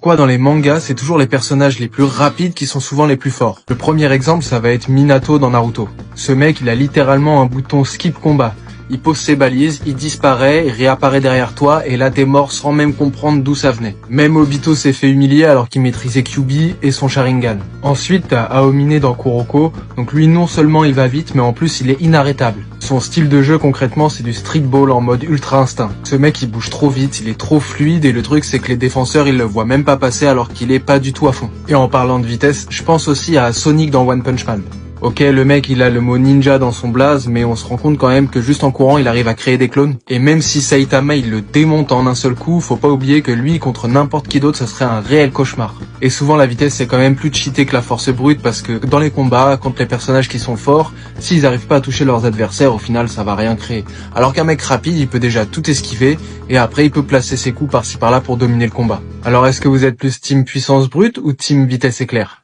Quoi, dans les mangas, c'est toujours les personnages les plus rapides qui sont souvent les plus forts. Le premier exemple, ça va être Minato dans Naruto. Ce mec, il a littéralement un bouton skip combat. Il pose ses balises, il disparaît, il réapparaît derrière toi, et là t'es mort sans même comprendre d'où ça venait. Même Obito s'est fait humilier alors qu'il maîtrisait Kyuubi et son Sharingan. Ensuite, t'as Aomine dans Kuroko, donc lui non seulement il va vite, mais en plus il est inarrêtable. Son style de jeu concrètement c'est du streetball en mode ultra instinct. Ce mec il bouge trop vite, il est trop fluide, et le truc c'est que les défenseurs ils le voient même pas passer alors qu'il est pas du tout à fond. Et en parlant de vitesse, je pense aussi à Sonic dans One Punch Man. Ok, le mec il a le mot ninja dans son blaze, mais on se rend compte quand même que juste en courant il arrive à créer des clones. Et même si Saitama il le démonte en un seul coup, faut pas oublier que lui contre n'importe qui d'autre ça serait un réel cauchemar. Et souvent la vitesse c'est quand même plus cheaté que la force brute, parce que dans les combats, contre les personnages qui sont forts, s'ils arrivent pas à toucher leurs adversaires, au final ça va rien créer. Alors qu'un mec rapide il peut déjà tout esquiver, et après il peut placer ses coups par-ci par-là pour dominer le combat. Alors est-ce que vous êtes plus team puissance brute ou team vitesse éclair ?